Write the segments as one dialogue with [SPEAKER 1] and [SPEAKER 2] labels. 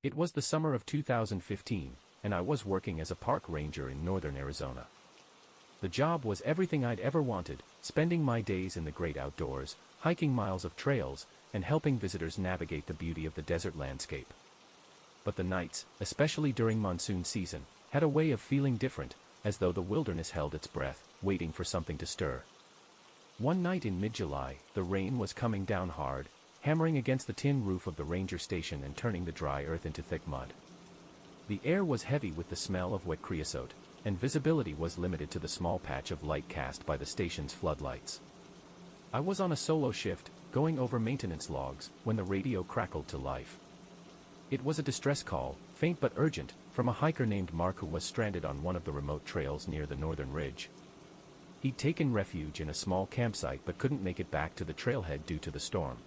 [SPEAKER 1] It was the summer of 2015, and I was working as a park ranger in northern Arizona. The job was everything I'd ever wanted, spending my days in the great outdoors, hiking miles of trails, and helping visitors navigate the beauty of the desert landscape. But the nights, especially during monsoon season, had a way of feeling different, as though the wilderness held its breath, waiting for something to stir. One night in mid-July, the rain was coming down hard, hammering against the tin roof of the ranger station and turning the dry earth into thick mud. The air was heavy with the smell of wet creosote, and visibility was limited to the small patch of light cast by the station's floodlights. I was on a solo shift, going over maintenance logs, when the radio crackled to life. It was a distress call, faint but urgent, from a hiker named Mark who was stranded on one of the remote trails near the northern ridge. He'd taken refuge in a small campsite but couldn't make it back to the trailhead due to the storm.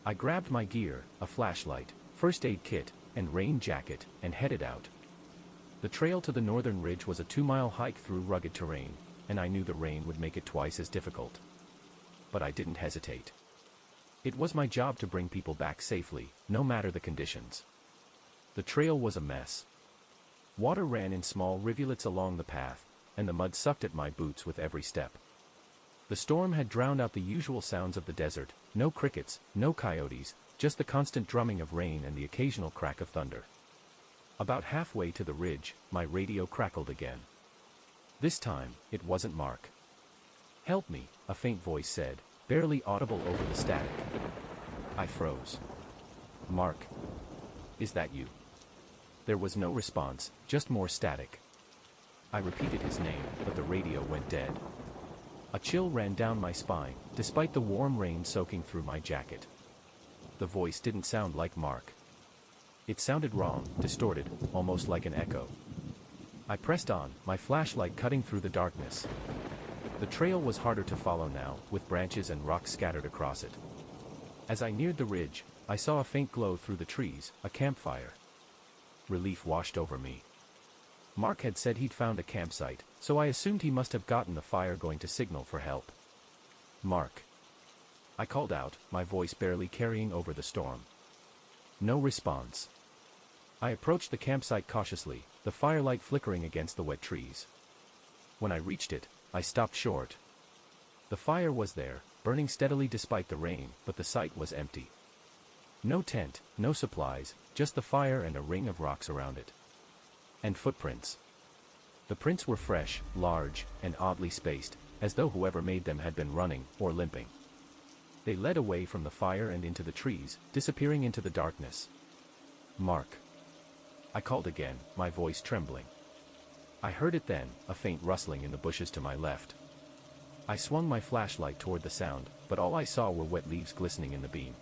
[SPEAKER 1] I grabbed my gear, a flashlight, first aid kit, and rain jacket, and headed out. The trail to the northern ridge was a 2-mile hike through rugged terrain, and I knew the rain would make it twice as difficult. But I didn't hesitate. It was my job to bring people back safely, no matter the conditions. The trail was a mess. Water ran in small rivulets along the path, and the mud sucked at my boots with every step. The storm had drowned out the usual sounds of the desert, no crickets, no coyotes, just the constant drumming of rain and the occasional crack of thunder. About halfway to the ridge, my radio crackled again. This time, it wasn't Mark. "Help me," a faint voice said, barely audible over the static. I froze. "Mark? Is that you?" There was no response, just more static. I repeated his name, but the radio went dead. A chill ran down my spine, despite the warm rain soaking through my jacket. The voice didn't sound like Mark. It sounded wrong, distorted, almost like an echo. I pressed on, my flashlight cutting through the darkness. The trail was harder to follow now, with branches and rocks scattered across it. As I neared the ridge, I saw a faint glow through the trees, a campfire. Relief washed over me. Mark had said he'd found a campsite, so I assumed he must have gotten the fire going to signal for help. "Mark." I called out, my voice barely carrying over the storm. No response. I approached the campsite cautiously, the firelight flickering against the wet trees. When I reached it, I stopped short. The fire was there, burning steadily despite the rain, but the site was empty. No tent, no supplies, just the fire and a ring of rocks around it. And footprints. The prints were fresh, large, and oddly spaced, as though whoever made them had been running, or limping. They led away from the fire and into the trees, disappearing into the darkness. "Mark." I called again, my voice trembling. I heard it then, a faint rustling in the bushes to my left. I swung my flashlight toward the sound, but all I saw were wet leaves glistening in the beam.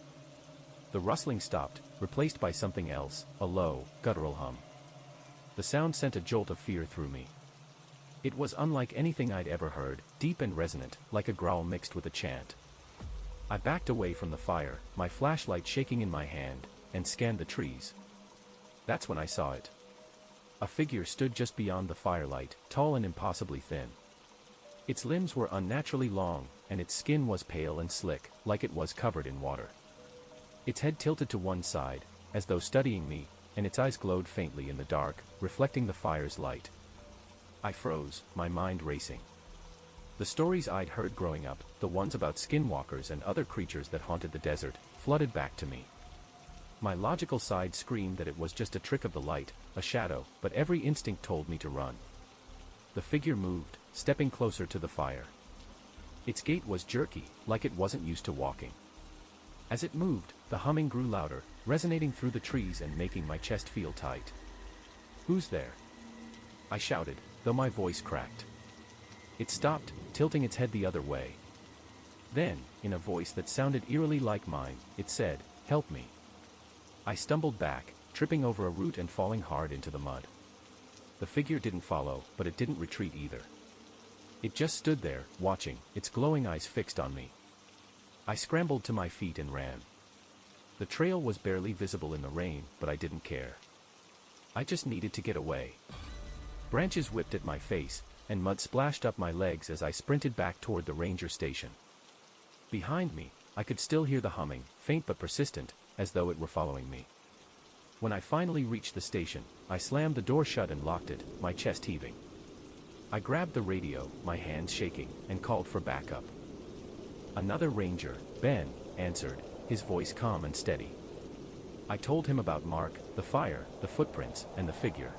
[SPEAKER 1] The rustling stopped, replaced by something else, a low, guttural hum. The sound sent a jolt of fear through me. It was unlike anything I'd ever heard, deep and resonant, like a growl mixed with a chant. I backed away from the fire, my flashlight shaking in my hand, and scanned the trees. That's when I saw it. A figure stood just beyond the firelight, tall and impossibly thin. Its limbs were unnaturally long, and its skin was pale and slick, like it was covered in water. Its head tilted to one side, as though studying me, and its eyes glowed faintly in the dark, reflecting the fire's light. I froze, my mind racing. The stories I'd heard growing up, the ones about skinwalkers and other creatures that haunted the desert, flooded back to me. My logical side screamed that it was just a trick of the light, a shadow, but every instinct told me to run. The figure moved, stepping closer to the fire. Its gait was jerky, like it wasn't used to walking. As it moved, the humming grew louder, resonating through the trees and making my chest feel tight. "Who's there?" I shouted, though my voice cracked. It stopped, tilting its head the other way. Then, in a voice that sounded eerily like mine, it said, "Help me." I stumbled back, tripping over a root and falling hard into the mud. The figure didn't follow, but it didn't retreat either. It just stood there, watching, its glowing eyes fixed on me. I scrambled to my feet and ran. The trail was barely visible in the rain, but I didn't care. I just needed to get away. Branches whipped at my face, and mud splashed up my legs as I sprinted back toward the ranger station. Behind me, I could still hear the humming, faint but persistent, as though it were following me. When I finally reached the station, I slammed the door shut and locked it, my chest heaving. I grabbed the radio, my hands shaking, and called for backup. Another ranger, Ben, answered, his voice calm and steady. I told him about Mark, the fire, the footprints, and the figure.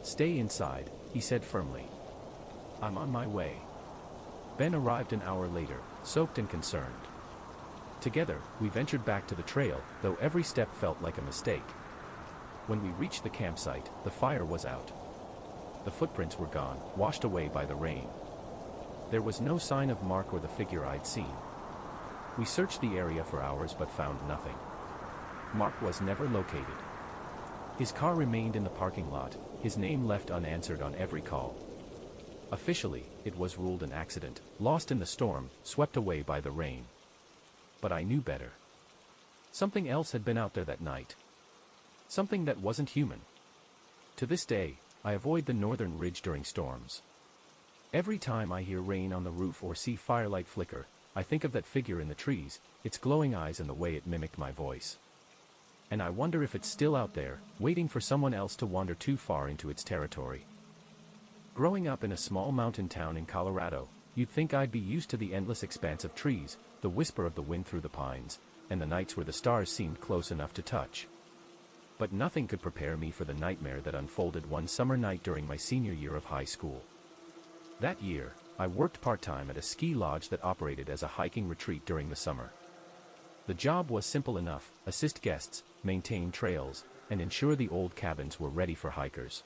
[SPEAKER 1] "Stay inside," he said firmly. "I'm on my way." Ben arrived an hour later, soaked and concerned. Together, we ventured back to the trail, though every step felt like a mistake. When we reached the campsite, the fire was out. The footprints were gone, washed away by the rain. There was no sign of Mark or the figure I'd seen. We searched the area for hours but found nothing. Mark was never located. His car remained in the parking lot, his name left unanswered on every call. Officially, it was ruled an accident, lost in the storm, swept away by the rain. But I knew better. Something else had been out there that night. Something that wasn't human. To this day, I avoid the northern ridge during storms. Every time I hear rain on the roof or see firelight flicker, I think of that figure in the trees, its glowing eyes and the way it mimicked my voice. And I wonder if it's still out there, waiting for someone else to wander too far into its territory. Growing up in a small mountain town in Colorado, you'd think I'd be used to the endless expanse of trees, the whisper of the wind through the pines, and the nights where the stars seemed close enough to touch. But nothing could prepare me for the nightmare that unfolded one summer night during my senior year of high school. That year, I worked part-time at a ski lodge that operated as a hiking retreat during the summer. The job was simple enough: assist guests, maintain trails, and ensure the old cabins were ready for hikers.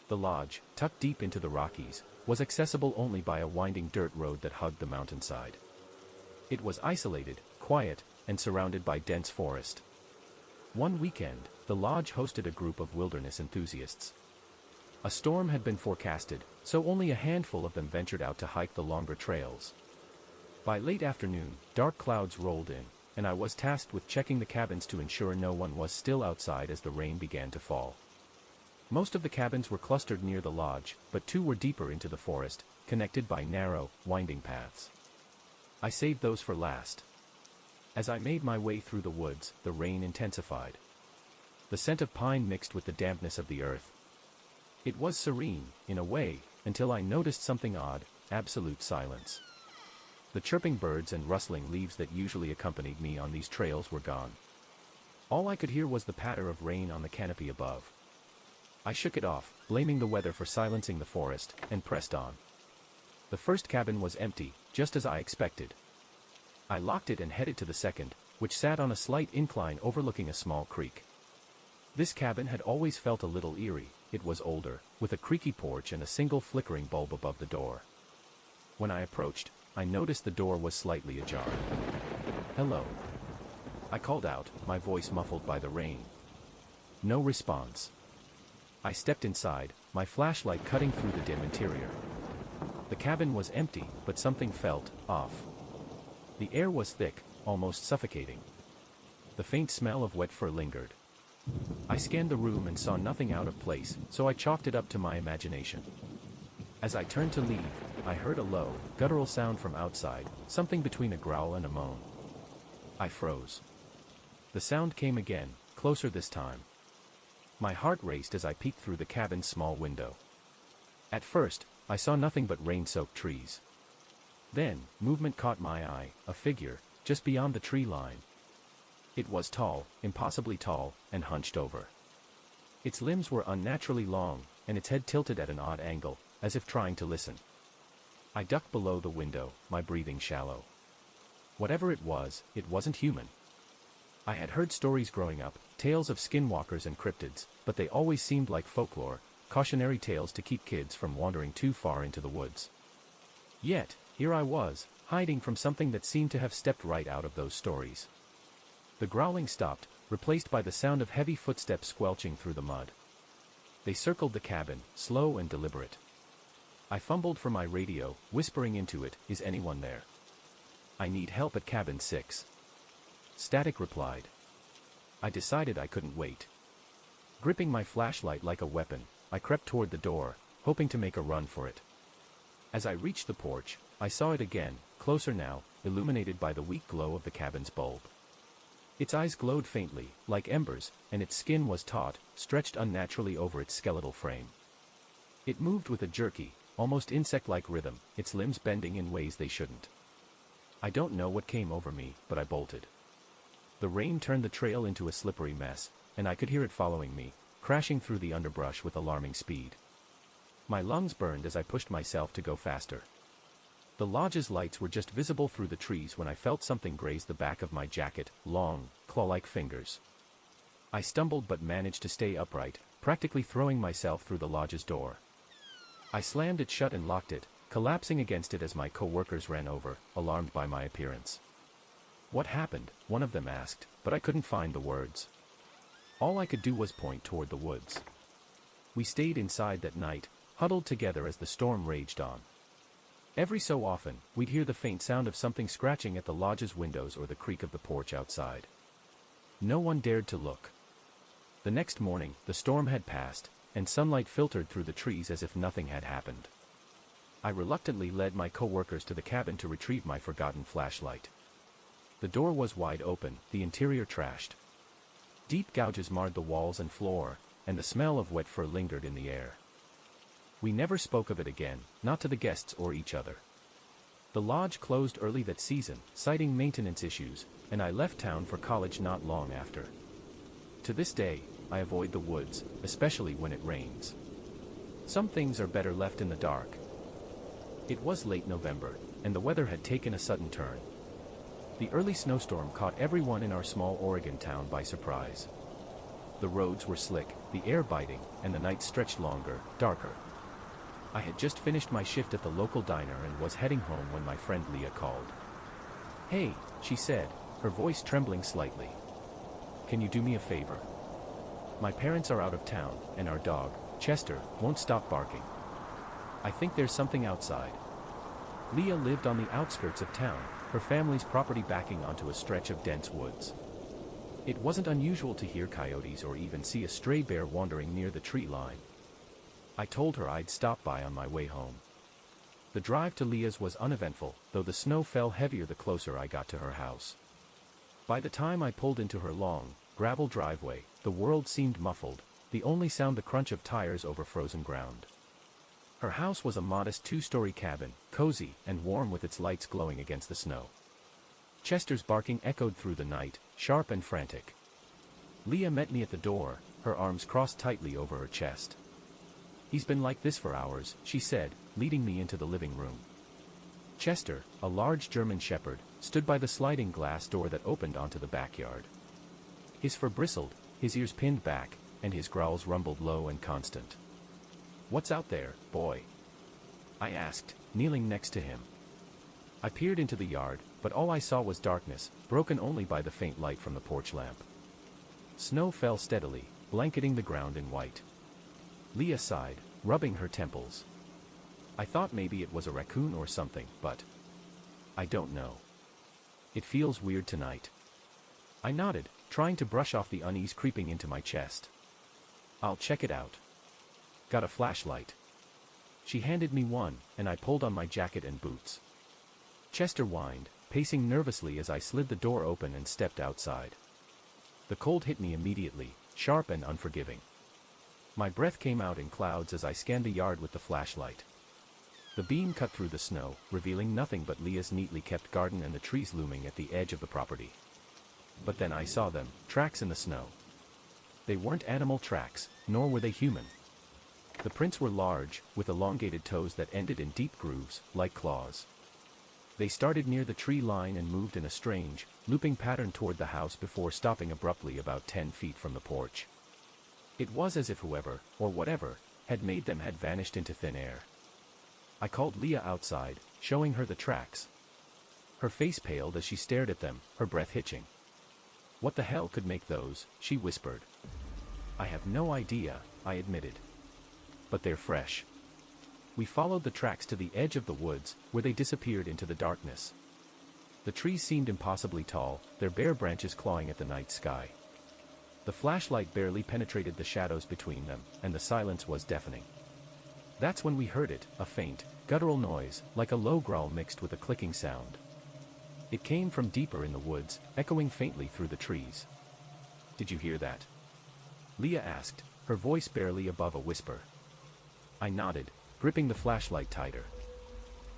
[SPEAKER 1] The lodge, tucked deep into the Rockies, was accessible only by a winding dirt road that hugged the mountainside. It was isolated, quiet, and surrounded by dense forest. One weekend, the lodge hosted a group of wilderness enthusiasts. A storm had been forecasted, so only a handful of them ventured out to hike the longer trails. By late afternoon, dark clouds rolled in, and I was tasked with checking the cabins to ensure no one was still outside as the rain began to fall. Most of the cabins were clustered near the lodge, but two were deeper into the forest, connected by narrow, winding paths. I saved those for last. As I made my way through the woods, the rain intensified. The scent of pine mixed with the dampness of the earth. It was serene, in a way, until I noticed something odd: absolute silence. The chirping birds and rustling leaves that usually accompanied me on these trails were gone. All I could hear was the patter of rain on the canopy above. I shook it off, blaming the weather for silencing the forest, and pressed on. The first cabin was empty, just as I expected. I locked it and headed to the second, which sat on a slight incline overlooking a small creek. This cabin had always felt a little eerie. It was older, with a creaky porch and a single flickering bulb above the door. When I approached, I noticed the door was slightly ajar. "Hello," I called out, my voice muffled by the rain. No response. I stepped inside, my flashlight cutting through the dim interior. The cabin was empty, but something felt off. The air was thick, almost suffocating. The faint smell of wet fur lingered. I scanned the room and saw nothing out of place, so I chalked it up to my imagination. As I turned to leave, I heard a low, guttural sound from outside, something between a growl and a moan. I froze. The sound came again, closer this time. My heart raced as I peeked through the cabin's small window. At first, I saw nothing but rain-soaked trees. Then, movement caught my eye: a figure, just beyond the tree line. It was tall, impossibly tall, and hunched over. Its limbs were unnaturally long, and its head tilted at an odd angle, as if trying to listen. I ducked below the window, my breathing shallow. Whatever it wasn't human. I had heard stories growing up, tales of skinwalkers and cryptids, but they always seemed like folklore, cautionary tales to keep kids from wandering too far into the woods. Yet, here I was, hiding from something that seemed to have stepped right out of those stories. The growling stopped, replaced by the sound of heavy footsteps squelching through the mud. They circled the cabin, slow and deliberate. I fumbled for my radio, whispering into it, "Is anyone there? I need help at cabin 6. Static replied. I decided I couldn't wait. Gripping my flashlight like a weapon, I crept toward the door, hoping to make a run for it. As I reached the porch, I saw it again, closer now, illuminated by the weak glow of the cabin's bulb. Its eyes glowed faintly, like embers, and its skin was taut, stretched unnaturally over its skeletal frame. It moved with a jerky, almost insect-like rhythm, its limbs bending in ways they shouldn't. I don't know what came over me, but I bolted. The rain turned the trail into a slippery mess, and I could hear it following me, crashing through the underbrush with alarming speed. My lungs burned as I pushed myself to go faster. The lodge's lights were just visible through the trees when I felt something graze the back of my jacket, long, claw-like fingers. I stumbled but managed to stay upright, practically throwing myself through the lodge's door. I slammed it shut and locked it, collapsing against it as my co-workers ran over, alarmed by my appearance. "What happened?" one of them asked, but I couldn't find the words. All I could do was point toward the woods. We stayed inside that night, huddled together as the storm raged on. Every so often, we'd hear the faint sound of something scratching at the lodge's windows or the creak of the porch outside. No one dared to look. The next morning, the storm had passed, and sunlight filtered through the trees as if nothing had happened. I reluctantly led my co-workers to the cabin to retrieve my forgotten flashlight. The door was wide open, the interior trashed. Deep gouges marred the walls and floor, and the smell of wet fur lingered in the air. We never spoke of it again, not to the guests or each other. The lodge closed early that season, citing maintenance issues, and I left town for college not long after. To this day, I avoid the woods, especially when it rains. Some things are better left in the dark. It was late November, and the weather had taken a sudden turn. The early snowstorm caught everyone in our small Oregon town by surprise. The roads were slick, the air biting, and the night stretched longer, darker. I had just finished my shift at the local diner and was heading home when my friend Leah called. "Hey," she said, her voice trembling slightly. "Can you do me a favor? My parents are out of town, and our dog, Chester, won't stop barking. I think there's something outside." Leah lived on the outskirts of town, her family's property backing onto a stretch of dense woods. It wasn't unusual to hear coyotes or even see a stray bear wandering near the tree line. I told her I'd stop by on my way home. The drive to Leah's was uneventful, though the snow fell heavier the closer I got to her house. By the time I pulled into her long, gravel driveway, the world seemed muffled, the only sound the crunch of tires over frozen ground. Her house was a modest two-story cabin, cozy and warm with its lights glowing against the snow. Chester's barking echoed through the night, sharp and frantic. Leah met me at the door, her arms crossed tightly over her chest. "He's been like this for hours," she said, leading me into the living room. Chester, a large German shepherd, stood by the sliding glass door that opened onto the backyard. His fur bristled, his ears pinned back, and his growls rumbled low and constant. "What's out there, boy?" I asked, kneeling next to him. I peered into the yard, but all I saw was darkness, broken only by the faint light from the porch lamp. Snow fell steadily, blanketing the ground in white. Leah sighed, rubbing her temples. "I thought maybe it was a raccoon or something, but I don't know. It feels weird tonight." I nodded, trying to brush off the unease creeping into my chest. "I'll check it out. Got a flashlight?" She handed me one, and I pulled on my jacket and boots. Chester whined, pacing nervously as I slid the door open and stepped outside. The cold hit me immediately, sharp and unforgiving. My breath came out in clouds as I scanned the yard with the flashlight. The beam cut through the snow, revealing nothing but Leah's neatly kept garden and the trees looming at the edge of the property. But then I saw them, tracks in the snow. They weren't animal tracks, nor were they human. The prints were large, with elongated toes that ended in deep grooves, like claws. They started near the tree line and moved in a strange, looping pattern toward the house before stopping abruptly about 10 feet from the porch. It was as if whoever, or whatever, had made them had vanished into thin air. I called Leah outside, showing her the tracks. Her face paled as she stared at them, her breath hitching. "What the hell could make those?" she whispered. "I have no idea," I admitted. "But they're fresh." We followed the tracks to the edge of the woods, where they disappeared into the darkness. The trees seemed impossibly tall, their bare branches clawing at the night sky. The flashlight barely penetrated the shadows between them, and the silence was deafening. That's when we heard it, a faint, guttural noise, like a low growl mixed with a clicking sound. It came from deeper in the woods, echoing faintly through the trees. "Did you hear that?" Leah asked, her voice barely above a whisper. I nodded, gripping the flashlight tighter.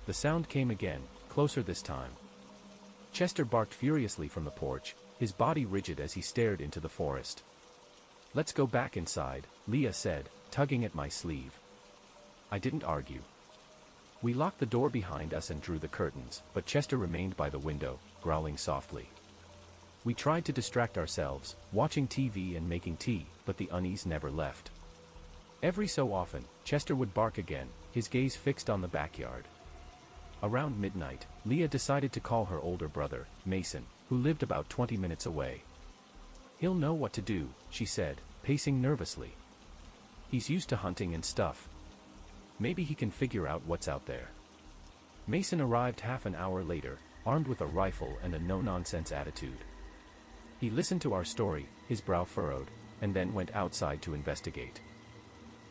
[SPEAKER 1] The sound came again, closer this time. Chester barked furiously from the porch, his body rigid as he stared into the forest. "Let's go back inside," Leah said, tugging at my sleeve. I didn't argue. We locked the door behind us and drew the curtains, but Chester remained by the window, growling softly. We tried to distract ourselves, watching TV and making tea, but the unease never left. Every so often, Chester would bark again, his gaze fixed on the backyard. Around midnight, Leah decided to call her older brother, Mason, who lived about 20 minutes away. "He'll know what to do," she said, pacing nervously. "He's used to hunting and stuff. Maybe he can figure out what's out there." Mason arrived half an hour later, armed with a rifle and a no-nonsense attitude. He listened to our story, his brow furrowed, and then went outside to investigate.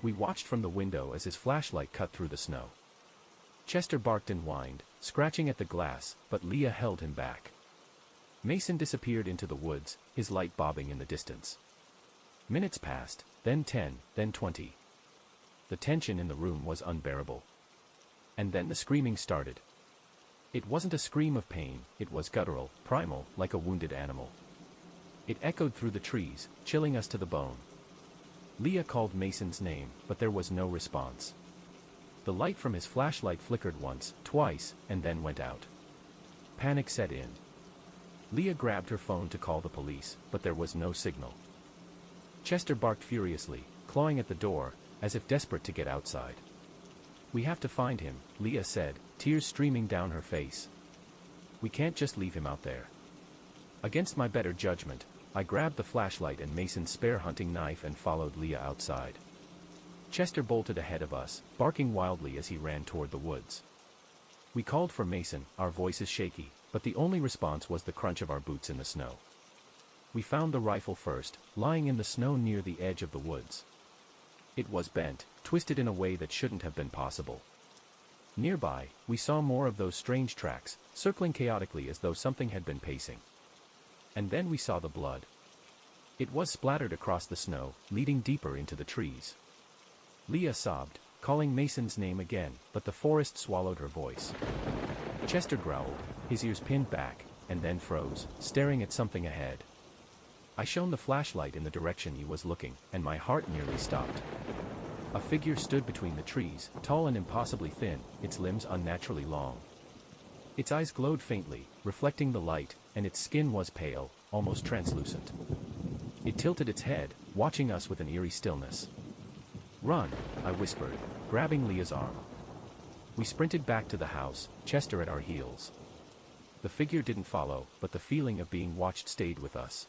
[SPEAKER 1] We watched from the window as his flashlight cut through the snow. Chester barked and whined, scratching at the glass, but Leah held him back. Mason disappeared into the woods, his light bobbing in the distance. Minutes passed, then 10, then 20. The tension in the room was unbearable. And then the screaming started. It wasn't a scream of pain, it was guttural, primal, like a wounded animal. It echoed through the trees, chilling us to the bone. Leah called Mason's name, but there was no response. The light from his flashlight flickered once, twice, and then went out. Panic set in. Leah grabbed her phone to call the police, but there was no signal. Chester barked furiously, clawing at the door, as if desperate to get outside. "We have to find him," Leah said, tears streaming down her face. "We can't just leave him out there." Against my better judgment, I grabbed the flashlight and Mason's spare hunting knife and followed Leah outside. Chester bolted ahead of us, barking wildly as he ran toward the woods. We called for Mason, our voices shaky, but the only response was the crunch of our boots in the snow. We found the rifle first, lying in the snow near the edge of the woods. It was bent, twisted in a way that shouldn't have been possible. Nearby, we saw more of those strange tracks, circling chaotically as though something had been pacing. And then we saw the blood. It was splattered across the snow, leading deeper into the trees. Leah sobbed, calling Mason's name again, but the forest swallowed her voice. Chester growled, his ears pinned back, and then froze, staring at something ahead. I shone the flashlight in the direction he was looking, and my heart nearly stopped. A figure stood between the trees, tall and impossibly thin, its limbs unnaturally long. Its eyes glowed faintly, reflecting the light, and its skin was pale, almost translucent. It tilted its head, watching us with an eerie stillness. "Run," I whispered, grabbing Leah's arm. We sprinted back to the house, Chester at our heels. The figure didn't follow, but the feeling of being watched stayed with us.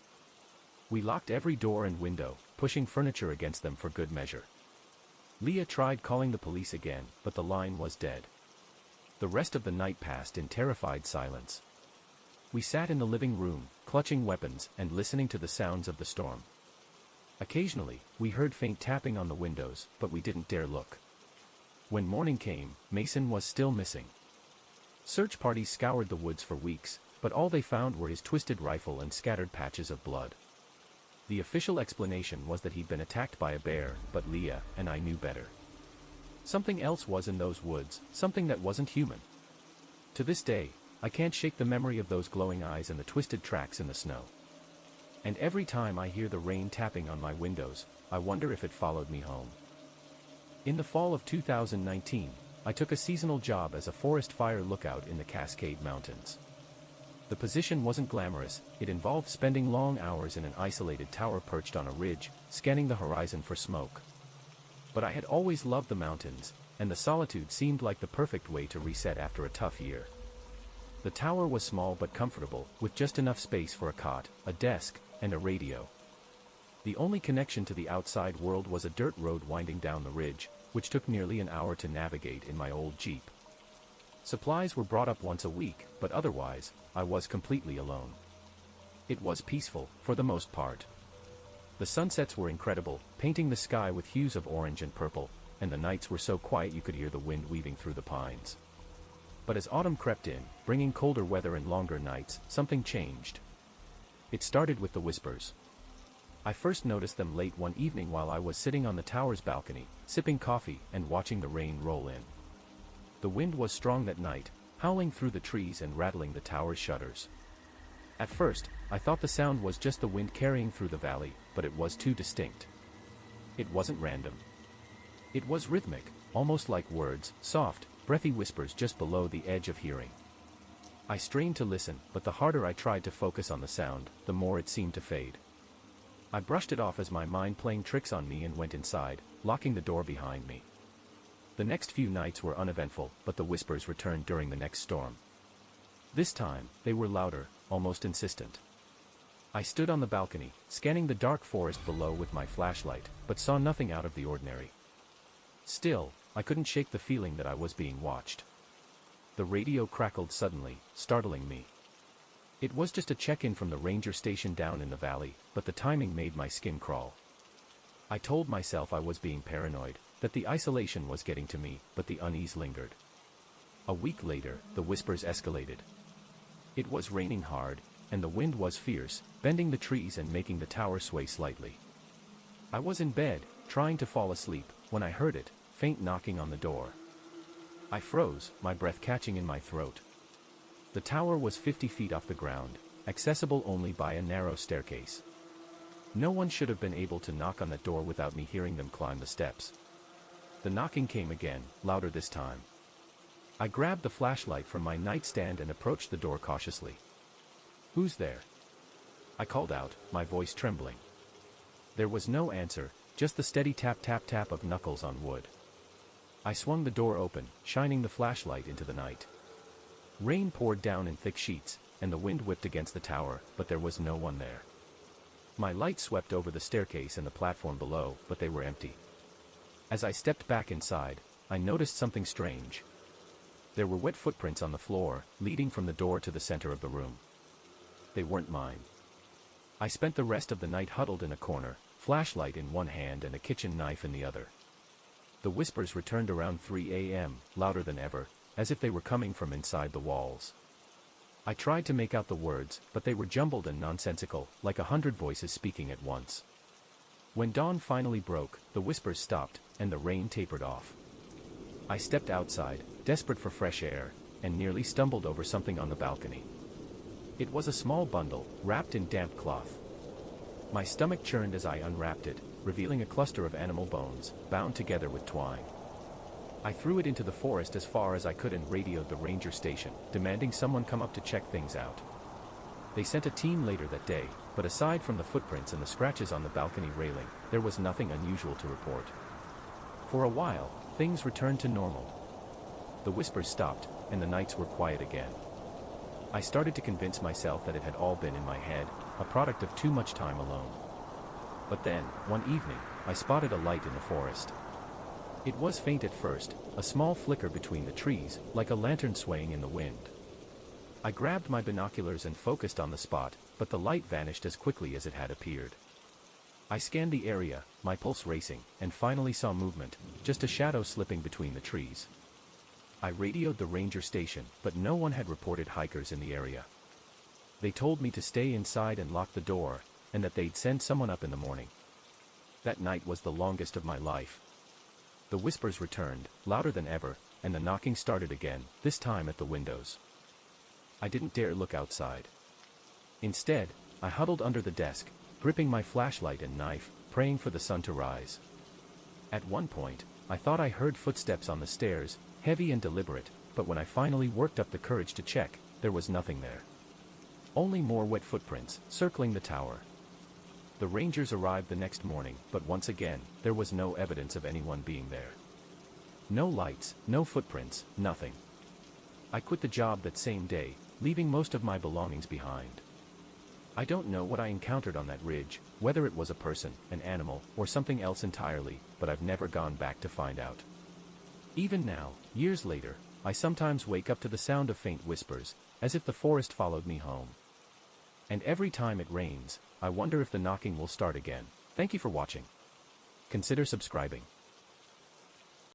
[SPEAKER 1] We locked every door and window, pushing furniture against them for good measure. Leah tried calling the police again, but the line was dead. The rest of the night passed in terrified silence. We sat in the living room, clutching weapons and listening to the sounds of the storm. Occasionally, we heard faint tapping on the windows, but we didn't dare look. When morning came, Mason was still missing. Search parties scoured the woods for weeks, but all they found were his twisted rifle and scattered patches of blood. The official explanation was that he'd been attacked by a bear, but Leah and I knew better. Something else was in those woods, something that wasn't human. To this day, I can't shake the memory of those glowing eyes and the twisted tracks in the snow. And every time I hear the rain tapping on my windows, I wonder if it followed me home. In the fall of 2019, I took a seasonal job as a forest fire lookout in the Cascade Mountains. The position wasn't glamorous, it involved spending long hours in an isolated tower perched on a ridge, scanning the horizon for smoke. But I had always loved the mountains, and the solitude seemed like the perfect way to reset after a tough year. The tower was small but comfortable, with just enough space for a cot, a desk, and a radio. The only connection to the outside world was a dirt road winding down the ridge, which took nearly an hour to navigate in my old Jeep. Supplies were brought up once a week, but otherwise, I was completely alone. It was peaceful, for the most part. The sunsets were incredible, painting the sky with hues of orange and purple, and the nights were so quiet you could hear the wind weaving through the pines. But as autumn crept in, bringing colder weather and longer nights, something changed. It started with the whispers. I first noticed them late one evening while I was sitting on the tower's balcony, sipping coffee and watching the rain roll in. The wind was strong that night, howling through the trees and rattling the tower's shutters. At first, I thought the sound was just the wind carrying through the valley, but it was too distinct. It wasn't random. It was rhythmic, almost like words, soft, breathy whispers just below the edge of hearing. I strained to listen, but the harder I tried to focus on the sound, the more it seemed to fade. I brushed it off as my mind playing tricks on me and went inside, locking the door behind me. The next few nights were uneventful, but the whispers returned during the next storm. This time, they were louder, almost insistent. I stood on the balcony, scanning the dark forest below with my flashlight, but saw nothing out of the ordinary. Still, I couldn't shake the feeling that I was being watched. The radio crackled suddenly, startling me. It was just a check-in from the ranger station down in the valley, but the timing made my skin crawl. I told myself I was being paranoid, that the isolation was getting to me, but the unease lingered. A week later, the whispers escalated. It was raining hard, and the wind was fierce, bending the trees and making the tower sway slightly. I was in bed, trying to fall asleep, when I heard it, faint knocking on the door. I froze, my breath catching in my throat. The tower was 50 feet off the ground, accessible only by a narrow staircase. No one should have been able to knock on that door without me hearing them climb the steps. The knocking came again, louder this time. I grabbed the flashlight from my nightstand and approached the door cautiously. "Who's there?" I called out, my voice trembling. There was no answer, just the steady tap-tap-tap of knuckles on wood. I swung the door open, shining the flashlight into the night. Rain poured down in thick sheets, and the wind whipped against the tower, but there was no one there. My light swept over the staircase and the platform below, but they were empty. As I stepped back inside, I noticed something strange. There were wet footprints on the floor, leading from the door to the center of the room. They weren't mine. I spent the rest of the night huddled in a corner, flashlight in one hand and a kitchen knife in the other. The whispers returned around 3 a.m., louder than ever, as if they were coming from inside the walls. I tried to make out the words, but they were jumbled and nonsensical, like 100 voices speaking at once. When dawn finally broke, the whispers stopped, and the rain tapered off. I stepped outside, desperate for fresh air, and nearly stumbled over something on the balcony. It was a small bundle, wrapped in damp cloth. My stomach churned as I unwrapped it, revealing a cluster of animal bones, bound together with twine. I threw it into the forest as far as I could and radioed the ranger station, demanding someone come up to check things out. They sent a team later that day, but aside from the footprints and the scratches on the balcony railing, there was nothing unusual to report. For a while, things returned to normal. The whispers stopped, and the nights were quiet again. I started to convince myself that it had all been in my head, a product of too much time alone. But then, one evening, I spotted a light in the forest. It was faint at first, a small flicker between the trees, like a lantern swaying in the wind. I grabbed my binoculars and focused on the spot, but the light vanished as quickly as it had appeared. I scanned the area, my pulse racing, and finally saw movement, just a shadow slipping between the trees. I radioed the ranger station, but no one had reported hikers in the area. They told me to stay inside and lock the door, and that they'd send someone up in the morning. That night was the longest of my life. The whispers returned, louder than ever, and the knocking started again, this time at the windows. I didn't dare look outside. Instead, I huddled under the desk, gripping my flashlight and knife, praying for the sun to rise. At one point, I thought I heard footsteps on the stairs, heavy and deliberate, but when I finally worked up the courage to check, there was nothing there. Only more wet footprints, circling the tower. The rangers arrived the next morning, but once again, there was no evidence of anyone being there. No lights, no footprints, nothing. I quit the job that same day, leaving most of my belongings behind. I don't know what I encountered on that ridge, whether it was a person, an animal, or something else entirely, but I've never gone back to find out. Even now, years later, I sometimes wake up to the sound of faint whispers, as if the forest followed me home. And every time it rains, I wonder if the knocking will start again. Thank you for watching. Consider subscribing.